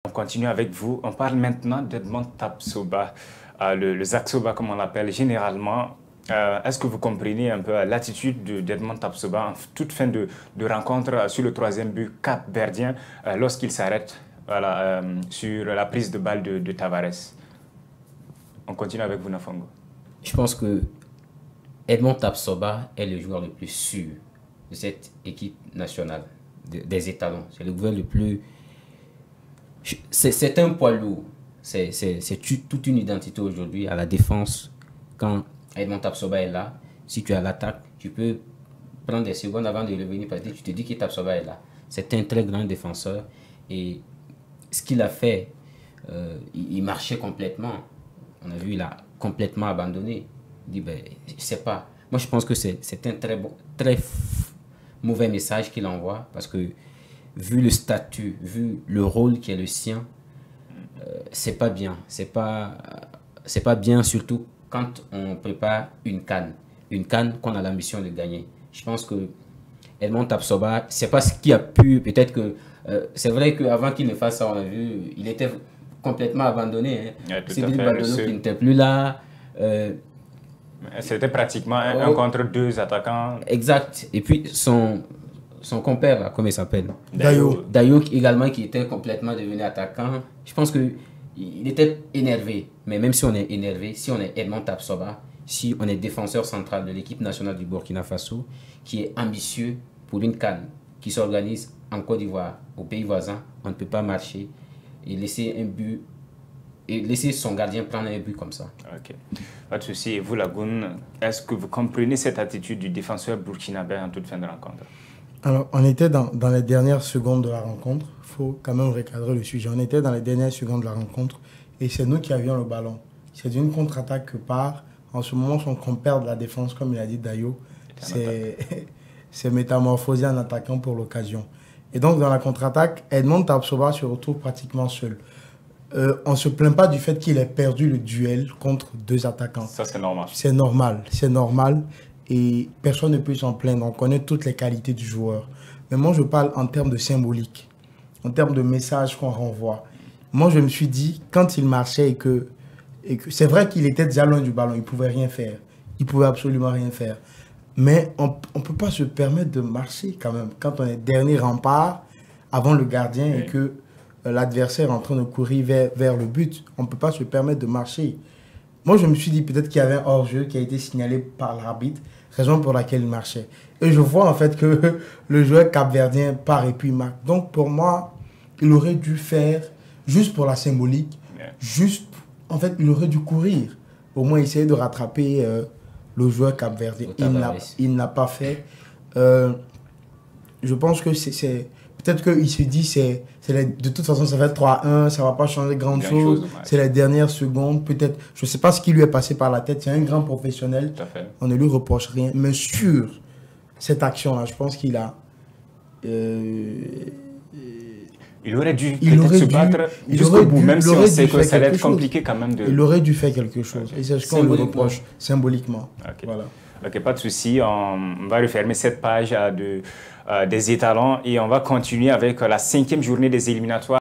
On continue avec vous. On parle maintenant d'Edmond Tapsoba, le Zaksoba comme on l'appelle généralement. Est-ce que vous comprenez un peu l'attitude d'Edmond Tapsoba en toute fin de rencontre sur le troisième but cap-verdien lorsqu'il s'arrête voilà, sur la prise de balle de Tavares? On continue avec vous, Nafongo. Je pense que Edmond Tapsoba est le joueur le plus sûr de cette équipe nationale des étalons. C'est le joueur le plus... C'est un poids lourd. C'est toute une identité aujourd'hui à la défense. Quand Edmond Tapsoba est là, si tu as l'attaque, tu peux prendre des secondes avant de revenir parce que tu te dis que Tapsoba est là. C'est un très grand défenseur et ce qu'il a fait, il marchait complètement. On a vu, il a complètement abandonné. Il dit, ben, je sais pas. Moi, je pense que c'est un très mauvais message qu'il envoie parce que vu le statut, vu le rôle qui est le sien, c'est pas bien. C'est pas bien, surtout quand on prépare une CAN. Une CAN qu'on a l'ambition de gagner. Je pense que Edmond Tapsoba, c'est pas ce qui a pu, peut-être que, c'est vrai qu'avant qu'il ne fasse ça, on a vu, il était complètement abandonné. Hein. C'est Cédric Badono qui n'était plus là. C'était pratiquement un contre deux attaquants. Exact. Et puis son compère, là, comment il s'appelle? Dayo. Dayo également qui était complètement devenu attaquant. Je pense qu'il était énervé. Mais même si on est énervé, si on est Edmond Tapsoba, si on est défenseur central de l'équipe nationale du Burkina Faso, qui est ambitieux pour une CAN qui s'organise en Côte d'Ivoire, au pays voisin, on ne peut pas marcher et laisser un but et laisser son gardien prendre un but comme ça. Ok, pas de souci. Et vous, Lagoun, est-ce que vous comprenez cette attitude du défenseur burkinabé en toute fin de rencontre? Alors, on était dans les dernières secondes de la rencontre. Il faut quand même recadrer le sujet. On était dans les dernières secondes de la rencontre et c'est nous qui avions le ballon. C'est d'une contre-attaque que part. En ce moment, son compère de la défense, comme il a dit Dayo, c'est métamorphosé en attaquant pour l'occasion. Et donc, dans la contre-attaque, Edmond Tapsoba se retrouve pratiquement seul. On ne se plaint pas du fait qu'il ait perdu le duel contre deux attaquants. Ça, c'est normal. C'est normal, c'est normal. Et personne ne peut s'en plaindre. On connaît toutes les qualités du joueur. Mais moi, je parle en termes de symbolique, en termes de message qu'on renvoie. Moi, je me suis dit, quand il marchait et que c'est vrai qu'il était déjà loin du ballon, il ne pouvait rien faire. Il ne pouvait absolument rien faire. Mais on ne peut pas se permettre de marcher quand même. Quand on est dernier rempart avant le gardien et que l'adversaire est en train de courir vers le but, on ne peut pas se permettre de marcher. Moi, je me suis dit peut-être qu'il y avait un hors-jeu qui a été signalé par l'arbitre, raison pour laquelle il marchait. Et je vois en fait que le joueur capverdien part et puis marque. Donc pour moi, il aurait dû faire, juste pour la symbolique, en fait, il aurait dû courir. Au moins essayer de rattraper le joueur capverdien. Il n'a pas fait. Je pense que c'est peut-être qu'il se dit, de toute façon, ça va être 3-1, ça ne va pas changer grand-chose. C'est les dernières secondes. Peut-être, je ne sais pas ce qui lui est passé par la tête. C'est un grand professionnel. On ne lui reproche rien. Mais sur cette action-là, je pense qu'il a... il aurait dû se battre jusqu'au bout, même si on sait que ça va être compliqué quand même. Il aurait dû faire quelque chose. Et c'est ce qu'on lui reproche symboliquement. Okay. Voilà. Ok, pas de souci. On va refermer cette page des étalons et on va continuer avec la 5e journée des éliminatoires.